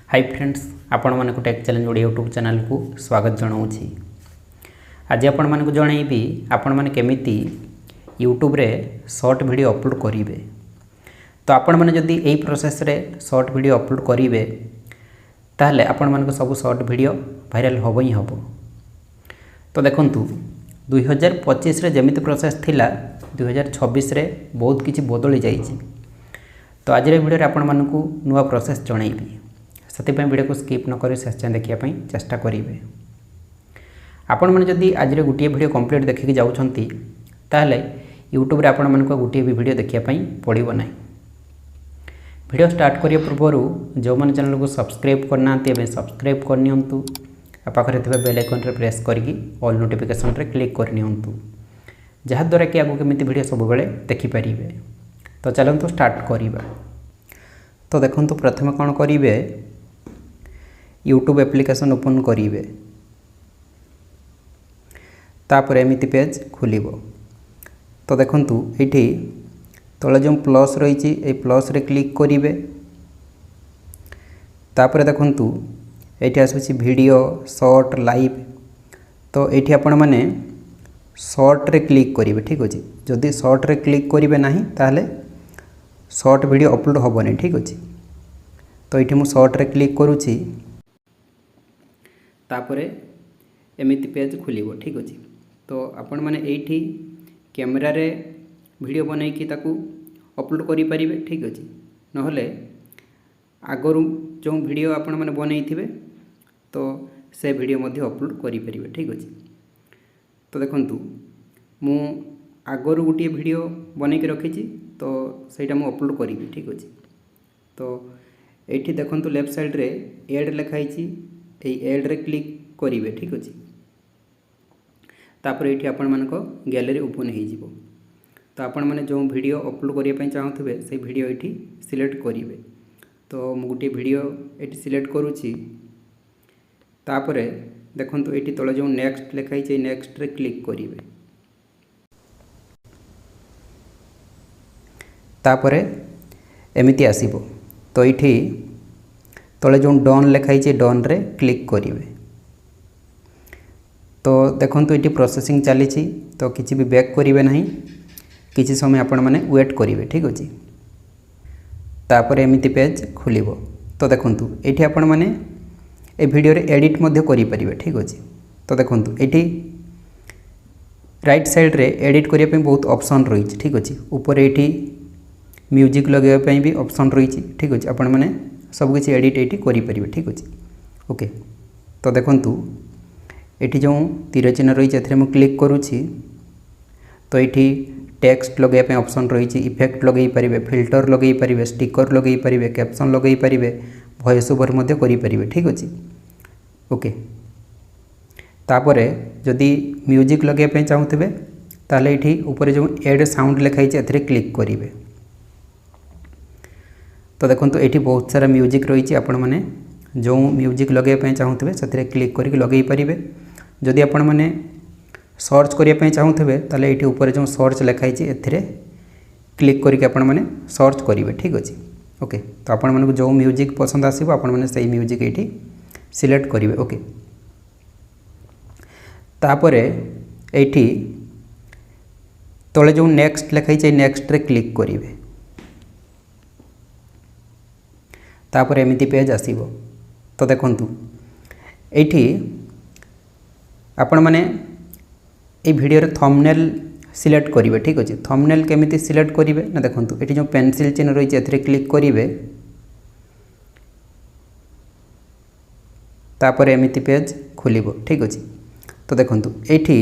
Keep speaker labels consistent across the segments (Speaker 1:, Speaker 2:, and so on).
Speaker 1: हाय friends, आपण Manak tech challenge Odia YouTube channel को स्वागत जनाऊँगी। आज आपण मानक जनइबी आपण माने केमिति यूट्यूब रे शॉर्ट वीडियो अपलोड करेंगे। तो आपण माने जदि एई प्रोसेस रे शॉर्ट वीडियो अपलोड करेंगे ताहले आपण मानक सब शॉर्ट वीडियो वायरल होबो ही होबो। तो देखंतु 2025 रे जेमिति प्रोसेस थिला 2026 रे बहुत किछि बदली जाइछि। तो आज वीडियो रे आपण मानक नुआ प्रोसेस जणाइबी, से वीडियो को स्किप न करी शेष जाए देखापी चेष्टा करेंगे। आपण मैंने जदि आज गोटे वीडियो कंप्लीट देखिक जाउछंती ताहले यूट्यूब रे आपण मानक गोटे भी वीडियो देखापी पड़ो ना। वीडियो स्टार्ट करिया पूर्व जो मैंने चैनल को सब्सक्राइब करना सब्सक्राइब करनियंतु, पाखरे थिबा बेल आइकन रे प्रेस करके ऑल नोटिफिकेशन रे क्लिक करनियंतु, जहाँ द्वारा कि आगो केमिति वीडियो सब बेले देखि परिबे। तो चलंतु स्टार्ट करिबा। तो देखंतु प्रथम कोन करिवे, यूट्यूब एप्लिकेशन ओपन करेंगे। तापर एमिति पेज खुलिबो। तो देखंतु एठी तले जो प्लस रही ए प्लस रे क्लिक करेंगे। तापर देखंतु एठी आसुची वीडियो शॉर्ट लाइव। तो एठी आपण माने शॉर्ट रे क्लिक करेंगे। ठीक अछि, जदि शॉर्ट रे क्लिक करेंगे नाही ताहले शॉर्ट वीडियो अपलोड होबनी। ठीक अछि, तो एठी मु शॉर्ट रे क्लिक करूची। तापरे एमिति पेज खुलिबो। ठीक अछि, तो आपण माने एठी कैमरा रे वीडियो बनाई कि ताकू अपलोड करि परिबे। ठीक अछि, नहले आगरु जो वीडियो आपण माने बनाई थिबे तो से वीडियो मध्ये अपलोड करि परिबे। ठीक अछि, तो देखंतु मु आगरु गोटे वीडियो बनाई के रखिछि, तो सेटा मु अपलोड करिबि। ठीक अछि, तो एठी देखंतु लेफ्ट साइड रे ऐड लिखाइछि, एड रे क्लिक करेंगे। ठीक अच्छे, तापर ये आपण मानक गैलरी ओपन हो। तो आपण मैंने जो वीडियो अपलोड करने चाहूँगे से वीडियो ये सिलेक्ट करेंगे। तो मु गोटे वीडियो ये सिलेक्ट करुच्ची। तापर देखंतु ये तले जो नेक्स्ट लिखाई नेक्स्ट रे क्लिक करेंगे। तापर एमिति आसीबो। तो ये तले जो डन लिखाई डन रे क्लिक करेंगे। तो देखंतु ये प्रोसेसिंग चली। तो किसी भी बैक करेंगे ना, किसी समय आपण मैंने वेट करेंगे। ठीक अच्छे, तापर एमिति पेज खुलिबो। तो देखंतु ये आपण मैंने ए वीडियो रे एडिट मध्य करि परिबे। ठीक अच्छे, तो देखंतु ये राइट साइड रे एडिट करिया पे बहुत ऑप्शन रही। ठीक अच्छे, ऊपर ये म्यूजिक लगे भी ऑप्शन रही। ठीक अच्छे, आपण मैंने सब किसी एडिट ये करेंगे। ठीक अच्छे, ओके। तो देखंतु ये जो तीर चिन्ह रही है क्लिक करुच्ची। तो ये टेक्स्ट लगे ऑप्शन रही, इफेक्ट लगे पारे, फिल्टर लगे पारे, स्टिकर लगे पारे, कैप्शन लगे पारे, वॉइस ओवर मध्य करेंगे। ठीक अच्छे, ओके। तापर जदि म्यूजिक लगे चाहूँगे ताले ये ऊपर जो एड साउंड लिखाई है क्लिक करेंगे। तो देखो ये बहुत सारा म्यूजिक रही, आपण मैंने जो म्यूजिक लगे चाहूँगे से क्लिक करके लगे पारे। जदि आपण मैंने सर्च करने चाहूँगे ताले ये ऊपर जो सर्च लिखाई है क्लिक करके आपण मैंने सर्च करेंगे। ठीक अच्छे, ओके। तो आपण मानक जो म्यूजिक पसंद आसो आपण मैंने से म्यूजिक ये सिलेक्ट करेंगे। ओके, तापर ये तले जो नेक्स्ट लिखाई नेक्स्ट रे क्लिक करेंगे। तापर एमिति पेज आसीबो। तो देखंतु एठी आपण माने ए वीडियो रे थंबनेल सिलेक्ट करेंगे। ठीक अच्छे, थंबनेल केमिति सिलेक्ट करेंगे ना, देखंतु एठी जो पेंसिल चिन्ह रही है क्लिक करेंगे। तापर एमिति पेज खुलिबो। ठीक अच्छे, तो देखंतु एठी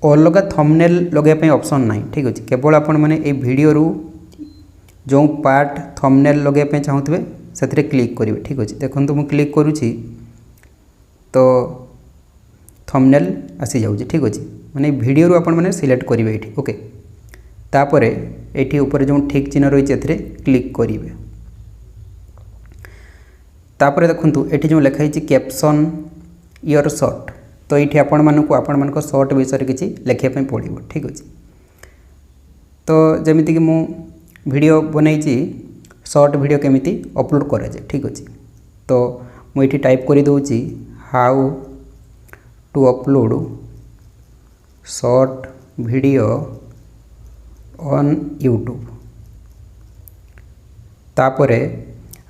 Speaker 1: अलग थंबनेल लगे ऑप्शन ना। ठीक अच्छे, केवल आपण माने ए वीडियो रू जो पार्ट थंबनेल लगे चाहूँगे से क्लिक करेंगे। ठीक अच्छे, देखो मुझे क्लिक करुच्ची तो थंबनेल आसी जाऊँगी। ठीक अच्छे, माने वीडियो रू आपण मैंने सिलेक्ट करेंगे ये। ओके, तापर ये ऊपर जो ठीक चिन्ह रही है क्लिक करेंगे। तापर देखो ये जो लिखाई कैप्शन योर शॉर्ट। तो ये आपण मानक शॉर्ट विषय किसी लिखापी पड़ो। ठीक अच्छे, तो जमीती कि मु वीडियो बनई शॉर्ट वीडियो केमिति अपलोड करा जाए ठीक अछि। तो मुझे टाइप कर दूची how to upload short video on YouTube. तापरे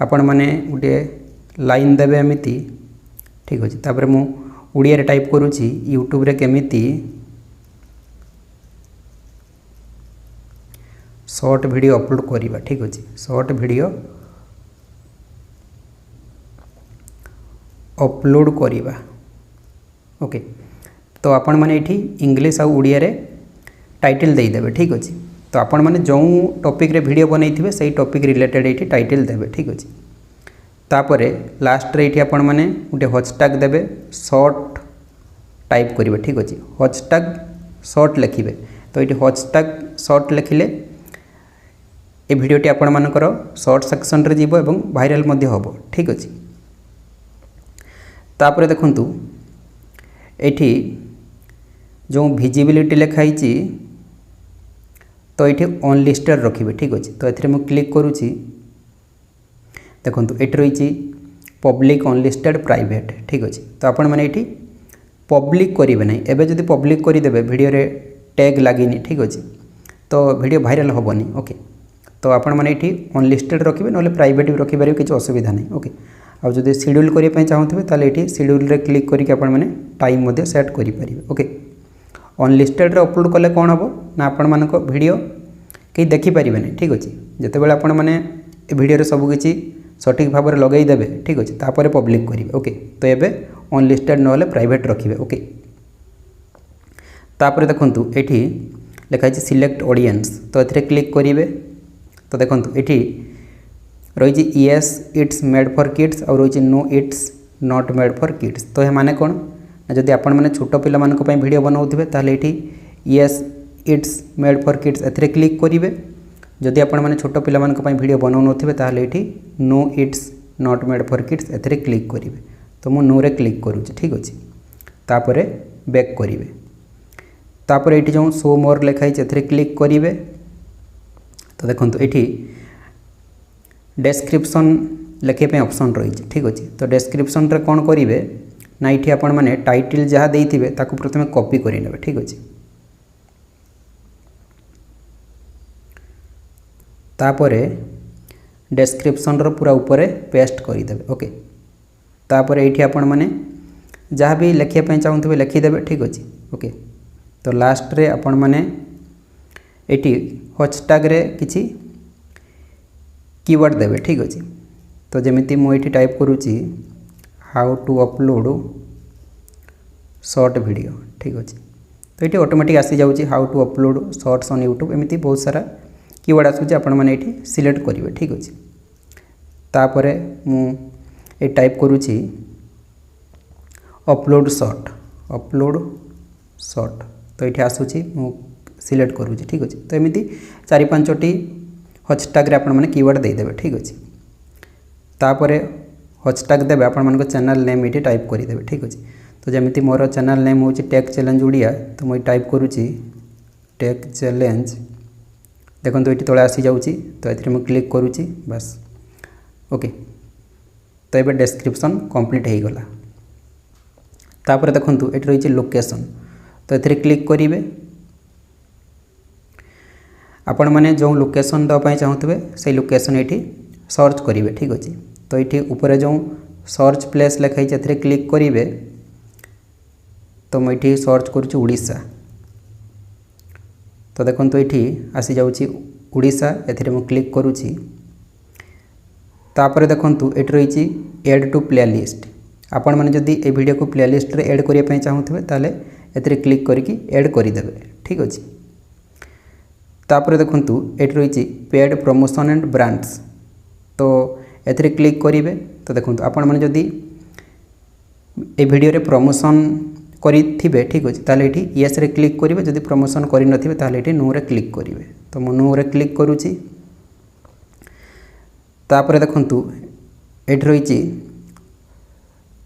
Speaker 1: आपण माने गोटे लाइन देवे एमिति ठीक अछि। तापरे मु उड़िया रे टाइप करूची यूट्यूब रे केमिति शॉर्ट वीडियो अपलोड करिबा ठीक अछि। शॉर्ट वीडियो अपलोड करिबा ओके। तो आपण माने एठी इंग्लिश आ उड़िया रे टाइटल दे देबे ठीक अछि। तो आपण माने जो टॉपिक रे वीडियो बनैथिबे सेही टॉपिक रिलेटेड एठी टाइटल देबे ठीक अछि। तापरे लास्ट रे एठी आपण माने गोटे हैशटैग देबे शॉर्ट टाइप करिवे ठीक अछि। हैशटैग शॉर्ट लिखिबे। तो एठी हैशटैग शॉर्ट लिखिले ए वीडियोटी आपण मानकर शॉर्ट सेक्शन रे जीवो एवं वायरल मध्ये होबो ठीक अछि। तापरे देखंतु एठी जो विजिबिलिटी लिखाई छि तो ये अनलिस्टेड रखिए ठीक अच्छे। तो ये मुझे क्लिक करुच्ची देखो ये रही पब्लिक अनलिस्टेड प्राइवेट ठीक अच्छे। तो आपण मैंने ये पब्लिक करेंगे ना एवं जब पब्लिक करदे वीडियो रे टैग लगे ठीक अच्छे तो वीडियो वायरल हेनी ओके। तो आपण मैंने ये अनलिस्टेड रखिए ना प्राइवेट भी रखिपारे किसी असुविधा नहीं ओके। आउ जब शेड्यूल करने चाहूँगे तो शेड्यूल रे क्लिक करके आपण मैंने टाइम सेट करेंगे ओके। अनलिस्टेड रे अपलोड कले कौन हम ना आपण मानक वीडियो कहीं देखिपारे नहीं ठीक अच्छे। जिते बड़े आपण मैंने वीडियो सबकि सठिक भाव में लगे देवे ठीक अच्छे तापर पब्लिक करेंगे ओके। तो ये अनलिस्टेड ना प्राइवेट रखिए ओके। तापर देखंतु एठी लिखाई सिलेक्ट ऑडियंस। तो ये क्लिक करेंगे। तो देखंतु एठी रही yes it's made for kids और रही no it's not made for kids. तो ये माने कौन जदि आपण मैंने छोट पिला मानक पई वीडियो बनाउथिबे ताले एठी yes it's made for kids एथरे क्लिक करेंगे। जदि आपण मैंने छोट पिला मानक पई वीडियो बनाउ नथिबे ताले एठी no it's not made for kids एथरे क्लिक करेंगे। तो मु नो रे क्लिक करूची ठीक अछि। तापरे बैक करेंगे। तापर एठी जो शो मोर लिखाई एथरे क्लिक करेंगे। तो देखंतु एठी डेस्क्रिप्शन लिखे ऑप्शन रही ठीक अच्छे। तो डेस्क्रिप्शन रे कौन करेंगे ना ये आपण मैंने टाइटल जहाँ देते ताकू प्रथम कॉपी करने ठीक अच्छे। तापरे डेस्क्रिप्शन रो पूरा ऊपर पेस्ट करदे ओके। तापर ये आपण मैंने जहाँ भी लिखापी चाहूँगे लिखिदेवे ठीक अच्छे ओके। तो लास्ट रे आपण मैंने ये हैशटैग रे किसी कीवर्ड देवे ठीक अच्छे। तो जमीती मुझे टाइप करुच्ची how to upload short video ठीक अच्छे। तो ये ऑटोमेटिक आसी जाऊँगी how to upload shorts on YouTube एमती बहुत सारा कीवर्ड आसूँ आपण मैंने ये सिलेक्ट करेंगे ठीक अच्छे। तापर मुझे टाइप करुच्ची अपलोड शॉर्ट। तो ये आसूँ मु सिलेक्ट करुच्ची ठीक अच्छे। तो एमती 4-5टी हैशटैग रे आपण मैंने कीवर्ड देदेवे ठीक अच्छे। तापर हैशटैग देवे आपण मन चैनल नेम ये टाइप करदेवे ठीक अच्छे। तो जमीती मोर चैनल नेम हूँ टेक चैलेंज उड़िया। तो मुझे टाइप करुच्ची टेक चैलेंज देखो तो ये तले आसी जाऊँगी। तो ये मुझे क्लिक करुच्ची बस ओके। तो ये डेस्क्रिप्शन कंप्लीट हो गला। तापर देखंतु ये रही लोकेशन। तो ये क्लिक करेंगे। आपण मैंने जो लोकेशन देवाई चाहूँगे से लोकेशन ये सर्च करेंगे ठीक अच्छे। तो ये ऊपर जो सर्च प्लेस लिखाई है क्लिक करेंगे। तो मुझे सर्च करुच्ची उड़ीसा। तो देखो तो ये आसी जाऊँगी उड़ीसा ए मुझे क्लिक करुच्ची। तापर देखो ये रही एड टू प्ले लिस्ट। आपण मैंने जदि ए वीडियो को प्ले लिस्ट रे एड करने चाहूँगे ताले ए क्लिक करके एड करदेवे ठीक अच्छे। तापर देखंतु ये रही पेड प्रमोशन एंड ब्रांड्स। तो ये क्लिक करेंगे। तो देखंतु आपण मैंने जदि ए वीडियो रे प्रमोशन करिथिबे ठीक अच्छे ताले ये येस रे क्लिक करेंगे। जदि प्रमोशन करि नथिबे ताले ये नो रे क्लिक करेंगे। तो मु नो रे क्लिक करुच्ची। तापर देखंतु ये रही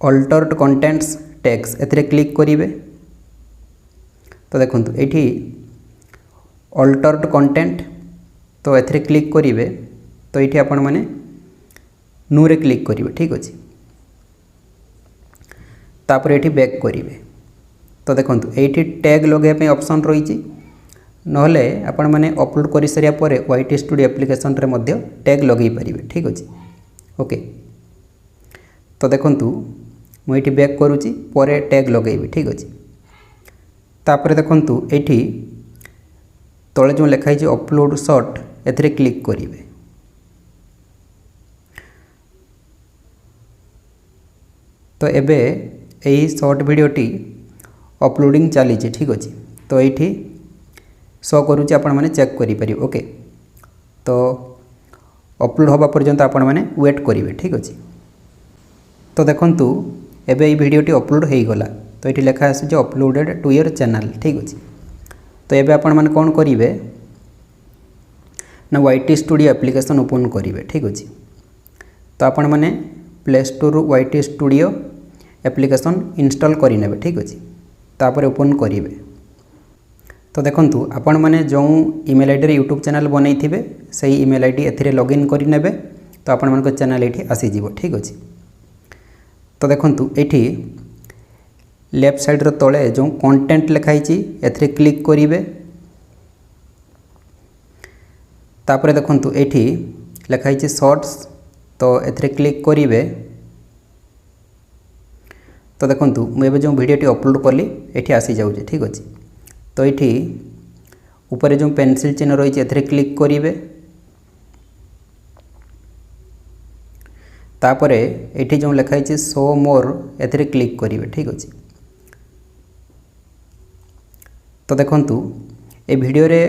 Speaker 1: अल्टर्ड कंटेंट्स टैग्स ए क्लिक करेंगे। तो देखंतु ये अल्टर्ड कंटेंट। तो ये क्लिक करेंगे। तो ये आपण मैंने न्यू रे क्लिक करेंगे। ठीक अच्छे तापर ये बैक करेंगे। तो देखो ये टैग लगे ऑप्शन रही नहले आपण मैंने अपलोड कर सारा पर YT स्टूडियो एप्लिकेशन रे मध्य टैग लगे पारे। ठीक अच्छे ओके तो देखु मुझे बैक करुँची पर टैग लगेबी। ठीक अच्छे तापर देखु ये तले जो लिखाई अपलोड शॉर्ट एथिरे क्लिक करेंगे। तो एबे यही शॉर्ट वीडियोटी अपलोडिंग चली। ठीक अच्छे तो ये शो करुँच आपण मैंने चेक करें। ओके तो अपलोड होगा पर्यंत आपण मैंने वेट करेंगे। ठीक अच्छे तो देखु एबे ये वीडियोटी अपलोड हो गला। तो ये लिखा आस अपलोडेड टू योर चैनल। ठीक अच्छे तो ये आपण मैंने कौन करेंगे ना YT स्टूडियो एप्लिकेशन ओपन करेंगे। ठीक अच्छे तो आपण मैंने play store YT studio application install करेंगे। ठीक अच्छे तापर ओपन करेंगे। तो देखु आपण मैंने जो ईमेल आईडी रे यूट्यूब चैनल बनई थे से ईमेल आईडी एथिरे लॉगिन करेंगे। तो आपण मन चैनल ये आसीज। ठीक अच्छे तो देखु ये लेफ्ट साइड तले जो कंटेंट लिखाई एथिरे क्लिक करेंगे। तापर देखु ये लिखाई शॉर्ट्स तो एथिरे क्लिक करेंगे। तो देखु मुझे जो वीडियोटी अपलोड कली ये आसी जाऊँगी। ठीक अच्छे तो ये ऊपर जो पेंसिल चिन्ह रही है क्लिक करेंगे। तापर ये जो लिखाई शो मोर एथिरे क्लिक करेंगे। ठीक अच्छे तो देखु ये वीडियो रे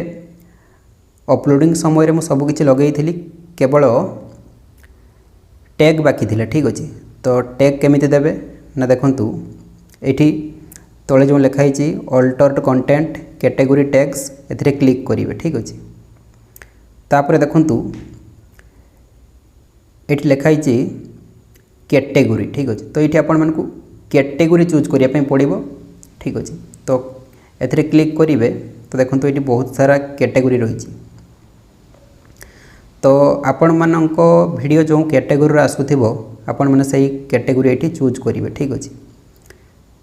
Speaker 1: अपलोडिंग समय मुझे सबकि लगे केवल टैग बाकी थिला। ठीक अच्छे तो टैग केमिति देबे ना देखु ये तले जो लिखाई अल्टर्ड कंटेंट कैटेगरी टैग्स एथिरे क्लिक करेंगे। ठीक अच्छे तापर देखु ये लिखाई कैटेगरी। ठीक अच्छे तो ये आपण मानकु कैटेगरी चूज करने पड़ो। ठीक अच्छे तो एथिरे क्लिक करेंगे। तो देखो ये बहुत सारा कैटेगरी रही तो आपण मानक वीडियो जो कैटेगरी आसुथिबो आपण माने सही कैटेगरी ये चूज करेंगे। ठीक अच्छे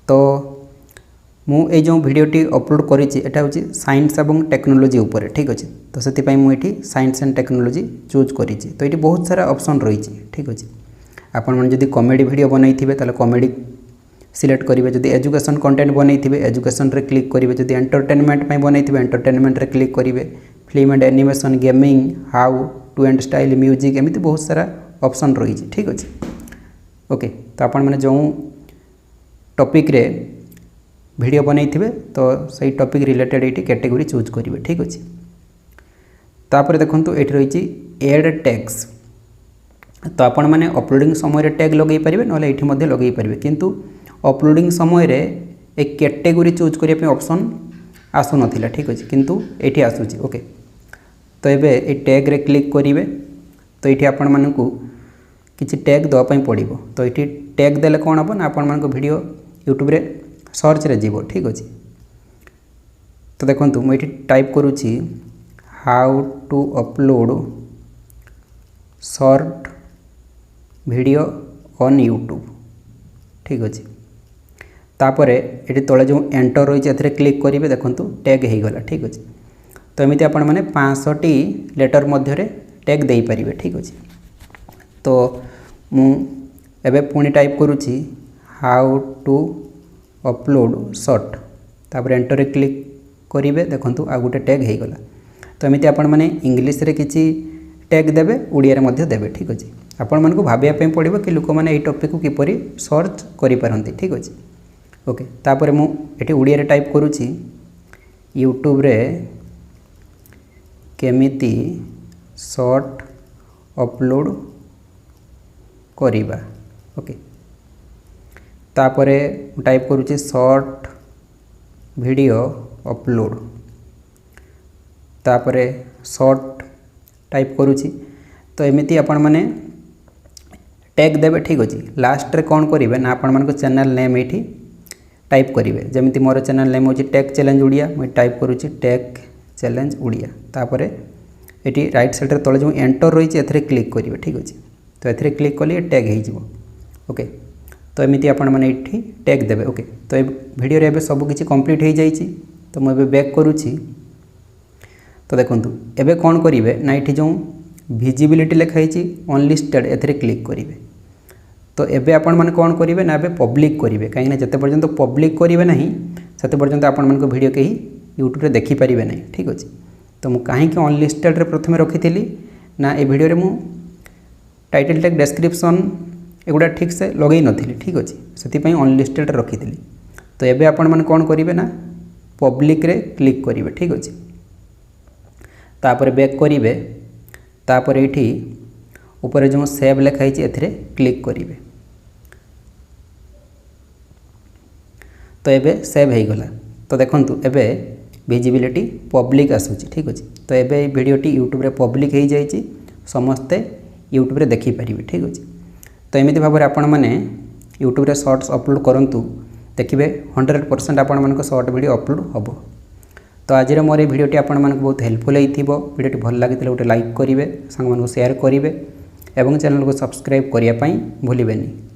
Speaker 1: तो मुझे जो वीडियोटी अपलोड करा हूँ साइंस और टेक्नोलोजी उपर। ठीक अच्छे तो से मुझे साइंस एंड टेक्नोलोजी चूज करी। तो ये बहुत सारा ऑप्शन रही। ठीक अच्छे आपण मैंने जब कॉमेडी वीडियो बनई थे तो कॉमेडी सिलेक्ट करेंगे। जब एजुकेशन कंटेंट बनई थे एजुकेशन रे क्लिक करेंगे। जब एंटरटेनमेंट बनई थे एंटरटेनमेंट रे क्लिक करेंगे। Film and animation gaming how to and style music एमती बहुत सारा ऑप्शन रही। ठीक अच्छे ओके तो आपण मैंने जो टॉपिक रे वीडियो बनई थे तो सही टॉपिक रिलेटेड ये कैटेगरी चूज करेंगे। ठीक अच्छे तापर देखो ये रही एड टैग्स तो आपण मैंने अपलोडिंग समय टैग लगे पारे ना ये लगे पारे किंतु अपलोडिंग समय एक कैटेगरी चूज करने ऑप्शन आसु नाला। ठीक अच्छे किंतु ये आसूँ। ओके तो ये टैग रे क्लिक करेंगे। तो ये आपण मानकु किसी टैग देवाई पड़ो। तो ये टैग देले कौन हम ना आपण मानक वीडियो यूट्यूब रे सर्च रे जीवो। ठीक अच्छे तो देखो मुझे टाइप करुँची how to upload short video on YouTube. ठीक अच्छे तापर ये तले जो एंटर रही है क्लिक करेंगे। देखो टैग हो गला। ठीक अच्छे तो एमती आपण मैंने 500टी लेटर मध्य टैग दे पारे। ठीक अच्छे तो मुझे पुणी टाइप करुँची हाउ टू अपलोड शॉर्ट तापर एंटर क्लिक करेंगे। देखो आ गोटे टैग हो गला। तो एमती आपण मैंने इंग्लिश रे किसी टैग देवे ओडिया रे देवे। ठीक अच्छे आपण मानकु भाबिया पड़ो कि लोक मैंने टॉपिक को किपरि सर्च करें। ठीक अच्छे ओके तापर मुझे ओडिया रे टाइप करुँची यूट्यूब रे केमिति शॉर्ट अपलोड करिबा। ओके तापर टाइप करुँची शॉर्ट वीडियो अपलोड तापर शॉर्ट टाइप करुँची। तो एमती आपण मैंने टैग देवे। ठीक अच्छे लास्ट रे कौन करेंगे ना आपण मानक चैनल नेम ये टाइप करेंगे। जमी मोर चैनल नेम हो टैग चैलेंज ओडिया मुझे टाइप करुँची टैग चैलेंज ओडिया तापर ये राइट साइड तले जो एंटर रही है ए क्लिक करेंगे ठीक अच्छे। तो ए क्लिक कले टैग हो ओके। तो एमती आपण मैंने टैग देवे ओके। तो ये वीडियो रे सबकि कंप्लीट हो जाए। तो मुझे बैक करुच्ची। तो देखो एबे कौन करेंगे ना ये जो विजिबिलिटी लिखाई अनलिस्टेड ए क्लिक करेंगे। तो एबे आपण मैंने कौन करेंगे ना पब्लिक करेंगे कहीं जिते पर्यंत पब्लिक करेंगे ना से पर्यंत आपण मान वीडियो कहीं यूट्यूब रे देखी पारिबे नहीं ठीक अच्छे। तो मुझे कहीं अनलिस्टेड रे प्रथम रखी ना ये वीडियो रे मु टाइटल टैग डिस्क्रिप्शन एगुड़ा ठीक से लगे नी ठीक अच्छे से अनलिस्टेड रखी। तो एबे आपण मैंने कौन करेंगे ना पब्लिक रे क्लिक करेंगे ठीक अच्छे। तापर बैक करेंगे तापर ये ऊपर जो सेव लिखाई ए क्लिक करेंगे। तो एबे सेव हो गला। तो देखंतु एबे विजिबिलिटी पब्लिक आसूची ठीक अच्छे। तो एबे वीडियोटी यूट्यूब रे पब्लिक हो जाए समस्ते यूट्यूब रे देखी पारिबे ठीक अच्छे। तो एमती भाव में आपण मैंने यूट्यूब रे शॉर्ट्स अपलोड करंतु देखिए 100% आपण मानक शॉर्ट वीडियो अपलोड हम। तो आज मोर भिडियोटी आपण मानक बहुत हेल्पफुल होइथिबो। वीडियोटी भल लागितले गोटे लाइक करेंगे सांग मानक शेयर करेंगे और चैनल को सब्सक्राइब करने भूलें।